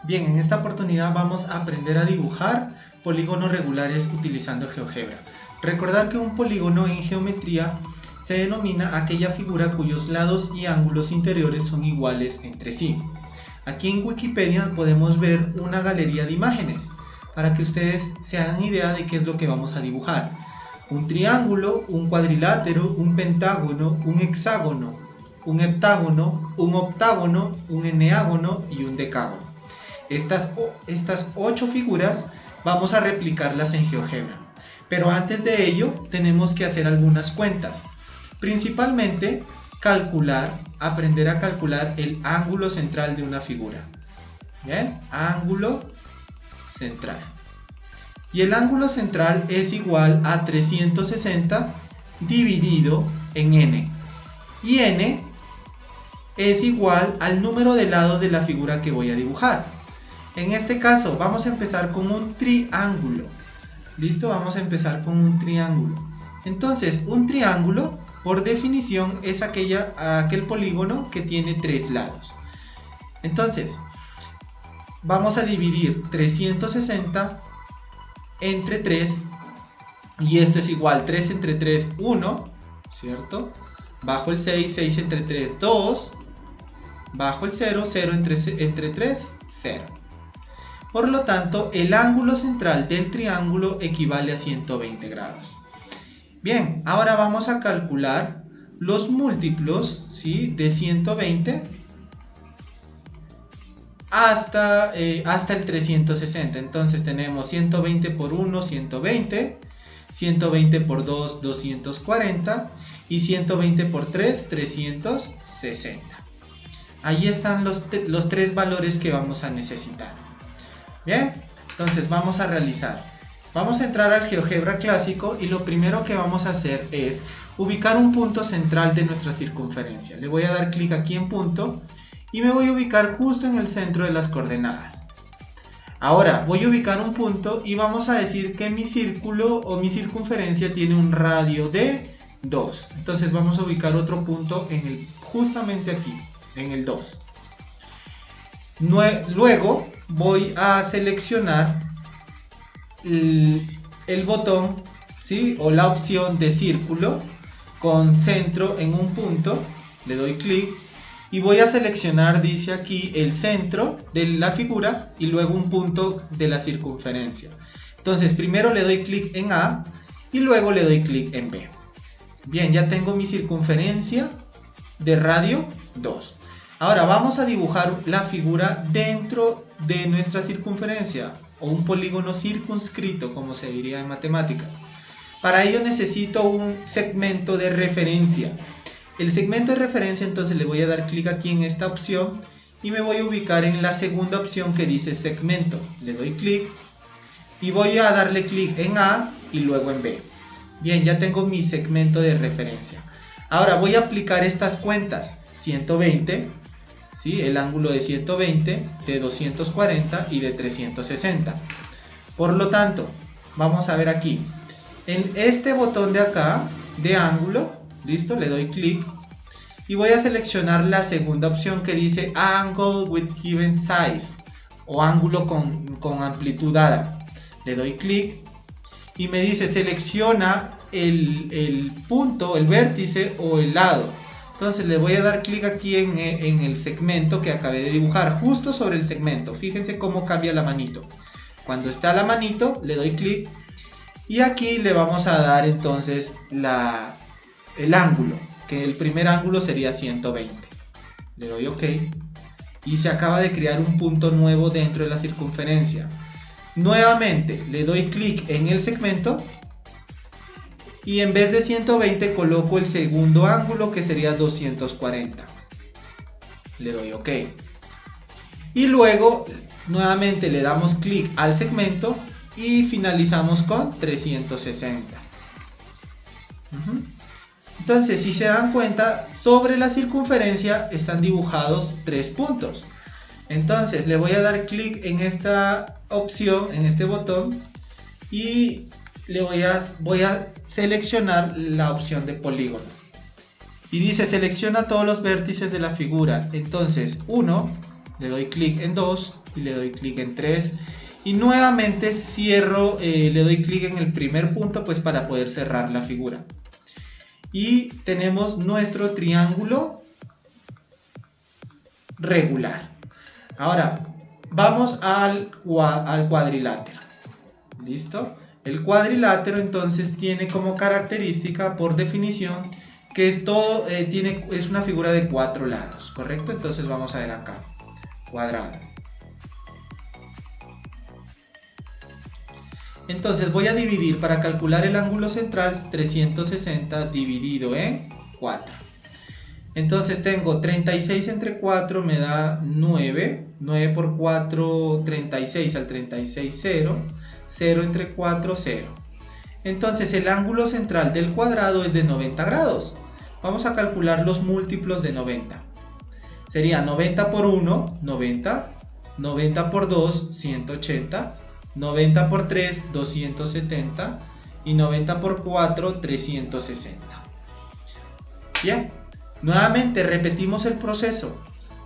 Bien, en esta oportunidad vamos a aprender a dibujar polígonos regulares utilizando GeoGebra. Recordar que un polígono en geometría se denomina aquella figura cuyos lados y ángulos interiores son iguales entre sí. Aquí en Wikipedia podemos ver una galería de imágenes para que ustedes se hagan idea de qué es lo que vamos a dibujar. Un triángulo, un cuadrilátero, un pentágono, un hexágono, un heptágono, un octágono, un eneágono y un decágono. Estas 8 figuras vamos a replicarlas en GeoGebra. Pero antes de ello tenemos que hacer algunas cuentas. Principalmente aprender a calcular el ángulo central de una figura. ¿Bien? Ángulo central. Y el ángulo central es igual a 360 dividido en n. Y n es igual al número de lados de la figura que voy a dibujar. En este caso vamos a empezar con un triángulo. ¿Listo? Vamos a empezar con un triángulo. Entonces, un triángulo, por definición, es aquel polígono que tiene 3 lados. Entonces, vamos a dividir 360 entre 3. Y esto es igual, 3 entre 3, 1, ¿cierto? Bajo el 6, 6 entre 3, 2. Bajo el 0, 0 entre 3, 0. Por lo tanto, el ángulo central del triángulo equivale a 120 grados. Bien, ahora vamos a calcular los múltiplos, ¿sí?, de 120 hasta el 360. Entonces tenemos 120 por 1, 120, 120 por 2, 240 y 120 por 3, 360. Ahí están los 3 valores que vamos a necesitar. Bien, entonces vamos a realizar. Vamos a entrar al GeoGebra clásico y lo primero que vamos a hacer es ubicar un punto central de nuestra circunferencia. Le voy a dar clic aquí en punto y me voy a ubicar justo en el centro de las coordenadas. Ahora voy a ubicar un punto y vamos a decir que mi círculo o mi circunferencia tiene un radio de 2. Entonces vamos a ubicar otro punto justamente aquí, en el 2. Luego voy a seleccionar el botón, ¿sí?, o la opción de círculo con centro en un punto. Le doy clic y voy a seleccionar, dice aquí, el centro de la figura y luego un punto de la circunferencia. Entonces primero le doy clic en A y luego le doy clic en B. Bien, ya tengo mi circunferencia de radio 2. Ahora vamos a dibujar la figura dentro de nuestra circunferencia, o un polígono circunscrito, como se diría en matemáticas. Para ello necesito un segmento de referencia. El segmento de referencia, entonces le voy a dar clic aquí en esta opción y me voy a ubicar en la segunda opción que dice segmento. Le doy clic y voy a darle clic en A y luego en B. Bien, ya tengo mi segmento de referencia. Ahora voy a aplicar estas cuentas: 120, ¿sí?, el ángulo de 120, de 240 y de 360. Por lo tanto, vamos a ver aquí, en este botón de acá, de ángulo, listo, le doy clic y voy a seleccionar la segunda opción que dice Angle with given size, o ángulo con amplitud dada. Le doy clic y me dice selecciona el punto, el vértice o el lado. Entonces le voy a dar clic aquí en el segmento que acabé de dibujar, justo sobre el segmento. Fíjense cómo cambia la manito. Cuando está la manito, le doy clic y aquí le vamos a dar entonces el ángulo, que el primer ángulo sería 120. Le doy OK y se acaba de crear un punto nuevo dentro de la circunferencia. Nuevamente le doy clic en el segmento y en vez de 120 coloco el segundo ángulo, que sería 240. Le doy OK. Y luego nuevamente le damos clic al segmento y finalizamos con 360. Entonces, si se dan cuenta, sobre la circunferencia están dibujados 3 puntos. Entonces le voy a dar clic en esta opción, en este botón, y voy a seleccionar la opción de polígono. Y dice selecciona todos los vértices de la figura. Entonces 1, le doy clic en 2 y le doy clic en 3 y nuevamente cierro, le doy clic en el primer punto pues para poder cerrar la figura. Y tenemos nuestro triángulo regular. Ahora vamos al cuadrilátero. ¿Listo? El cuadrilátero entonces tiene como característica por definición que es todo, es una figura de 4 lados, ¿correcto? Entonces vamos a ver acá, cuadrado. Entonces voy a dividir para calcular el ángulo central 360 dividido en 4. Entonces tengo 36 entre 4 me da 9. 9 por 4, 36 al 36, 0. 0 entre 4, 0. Entonces el ángulo central del cuadrado es de 90 grados. Vamos a calcular los múltiplos de 90. Sería 90 por 1, 90. 90 por 2, 180. 90 por 3, 270. Y 90 por 4, 360. Bien. Nuevamente repetimos el proceso.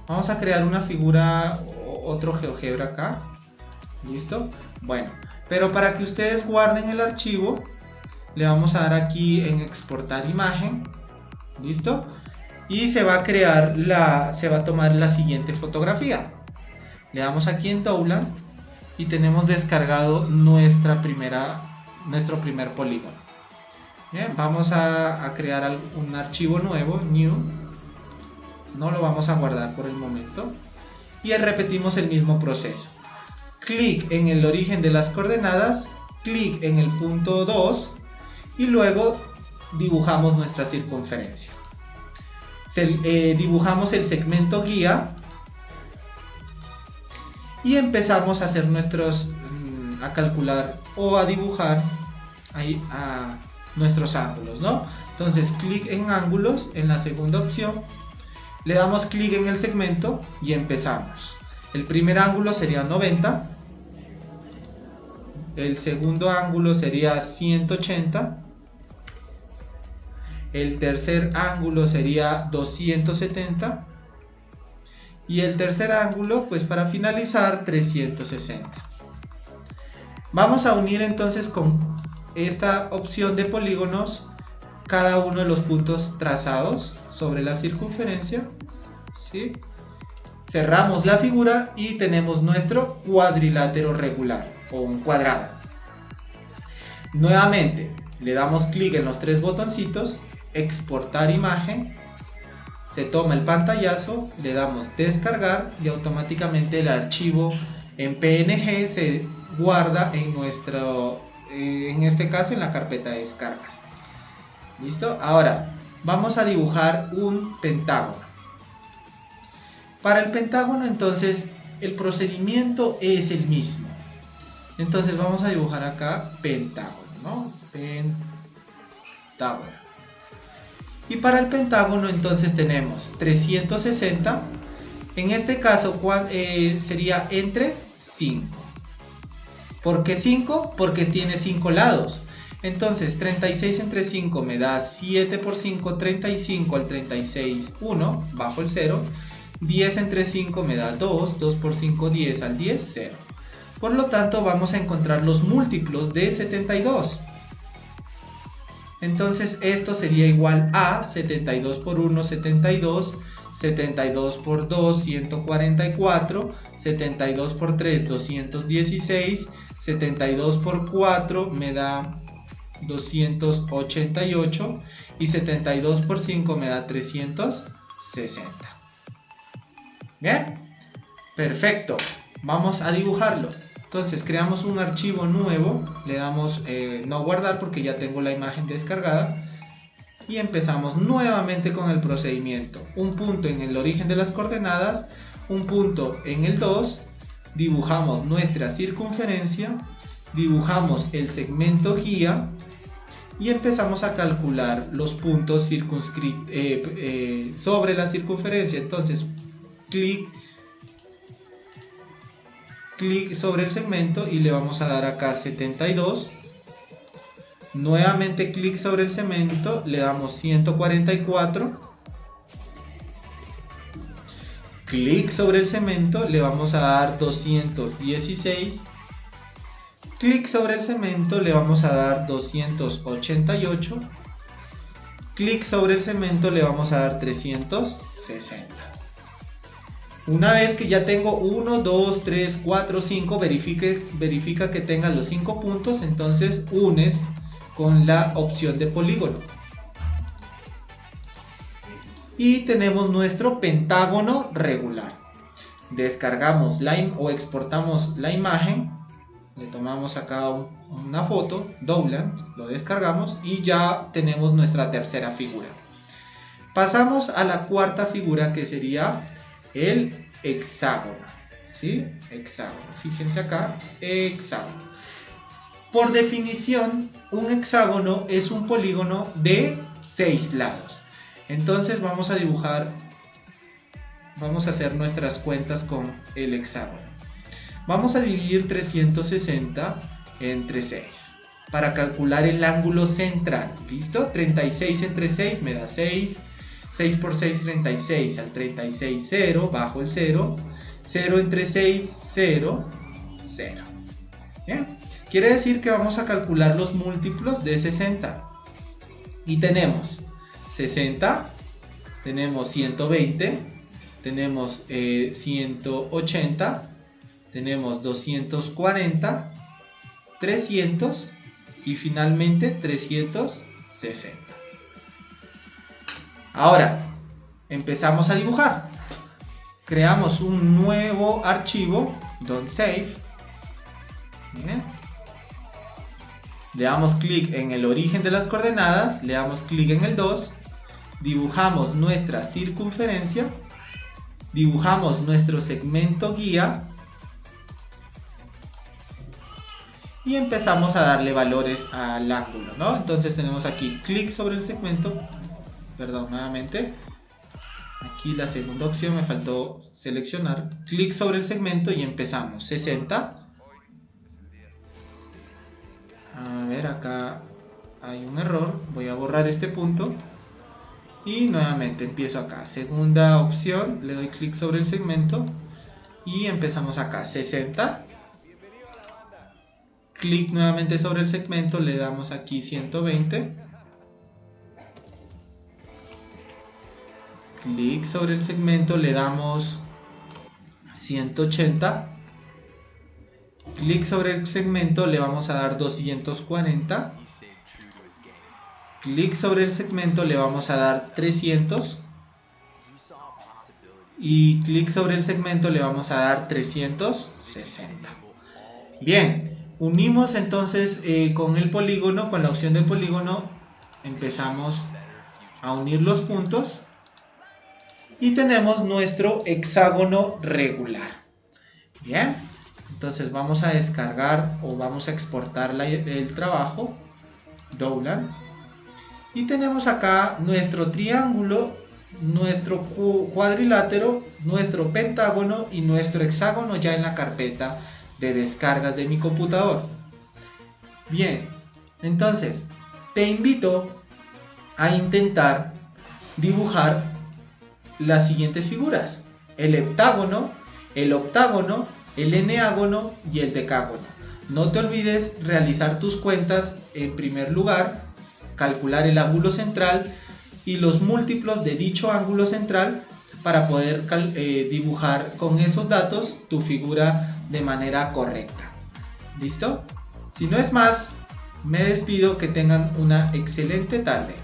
Vamos a crear una figura, otro GeoGebra acá. ¿Listo? Bueno, pero para que ustedes guarden el archivo, le vamos a dar aquí en exportar imagen. ¿Listo? Y se va a crear se va a tomar la siguiente fotografía. Le damos aquí en Towland y tenemos descargado nuestro primer polígono. Bien, vamos a crear un archivo nuevo, new. No lo vamos a guardar por el momento. Y repetimos el mismo proceso. Clic en el origen de las coordenadas, clic en el punto 2 y luego dibujamos nuestra circunferencia. Dibujamos el segmento guía y empezamos a hacer a calcular o a dibujar ahí nuestros ángulos, ¿no? Entonces clic en ángulos en la segunda opción, le damos clic en el segmento y empezamos. El primer ángulo sería 90, el segundo ángulo sería 180, el tercer ángulo sería 270 y el tercer ángulo, pues para finalizar, 360. Vamos a unir entonces con esta opción de polígonos cada uno de los puntos trazados sobre la circunferencia, ¿sí? Cerramos la figura y tenemos nuestro cuadrilátero regular o un cuadrado. Nuevamente le damos clic en los 3 botoncitos, exportar imagen, se toma el pantallazo, le damos descargar y automáticamente el archivo en PNG se guarda en este caso en la carpeta de descargas. ¿Listo? Ahora vamos a dibujar un pentágono. Para el pentágono entonces el procedimiento es el mismo. Entonces vamos a dibujar acá pentágono, ¿no? Pentágono. Y para el pentágono entonces tenemos 360. En este caso sería entre 5. ¿Por qué 5? Porque tiene 5 lados. Entonces 36 entre 5 me da 7 por 5, 35 al 36, 1, bajo el 0. 10 entre 5 me da 2, 2 por 5, 10 al 10, 0. Por lo tanto vamos a encontrar los múltiplos de 72. Entonces esto sería igual a 72 por 1, 72. 72 por 2, 144. 72 por 3, 216. 72 por 4 me da 288 y 72 por 5 me da 360. Bien, perfecto. Vamos a dibujarlo. Entonces creamos un archivo nuevo, le damos no guardar porque ya tengo la imagen descargada y empezamos nuevamente con el procedimiento. Un punto en el origen de las coordenadas, un punto en el 2, dibujamos nuestra circunferencia, dibujamos el segmento guía y empezamos a calcular los puntos sobre la circunferencia. Entonces clic sobre el segmento y le vamos a dar acá 72. Nuevamente clic sobre el segmento, le damos 144. clic sobre el segmento, le vamos a dar 216, clic sobre el segmento, le vamos a dar 288, clic sobre el segmento, le vamos a dar 360. Una vez que ya tengo 1, 2, 3, 4, 5, verifica que tenga los 5 puntos, entonces unes con la opción de polígono. Y tenemos nuestro pentágono regular. Descargamos o exportamos la imagen, le tomamos acá una foto, Dowland, lo descargamos y ya tenemos nuestra tercera figura. Pasamos a la cuarta figura, que sería el hexágono, ¿sí? Hexágono, fíjense acá, hexágono. Por definición, un hexágono es un polígono de 6 lados. Entonces vamos a dibujar, vamos a hacer nuestras cuentas con el hexágono. Vamos a dividir 360 entre 6 para calcular el ángulo central. ¿Listo? 36 entre 6 me da 6. 6 por 6, 36. Al 36, 0. Bajo el 0. 0 entre 6, 0. 0. ¿Bien? Quiere decir que vamos a calcular los múltiplos de 60. Y tenemos 60. Tenemos 120. Tenemos 180. Tenemos 240. 300. Y finalmente 360. Ahora, empezamos a dibujar. Creamos un nuevo archivo, .save. Bien. Le damos clic en el origen de las coordenadas, le damos clic en el 2, dibujamos nuestra circunferencia, dibujamos nuestro segmento guía y empezamos a darle valores al ángulo, ¿no? Entonces tenemos aquí clic sobre el segmento. Perdón, nuevamente. Aquí la segunda opción me faltó seleccionar. Clic sobre el segmento y empezamos. 60. A ver, acá hay un error. Voy a borrar este punto. Y nuevamente empiezo acá. Segunda opción. Le doy clic sobre el segmento. Y empezamos acá. 60. Clic nuevamente sobre el segmento. Le damos aquí 120. Clic sobre el segmento, le damos 180. Clic sobre el segmento, le vamos a dar 240. Clic sobre el segmento, le vamos a dar 300. Y clic sobre el segmento, le vamos a dar 360. Bien, unimos entonces con el polígono, con la opción del polígono, empezamos a unir los puntos. Y tenemos nuestro hexágono regular. Bien, entonces vamos a descargar o vamos a exportar el trabajo, Dowland. Y tenemos acá nuestro triángulo, nuestro cuadrilátero, nuestro pentágono y nuestro hexágono ya en la carpeta de descargas de mi computador. Bien, entonces te invito a intentar dibujar las siguientes figuras: el heptágono, el octágono, el eneágono y el decágono. No te olvides realizar tus cuentas en primer lugar, calcular el ángulo central y los múltiplos de dicho ángulo central para poder dibujar con esos datos tu figura de manera correcta. ¿Listo? Si no es más, me despido, que tengan una excelente tarde.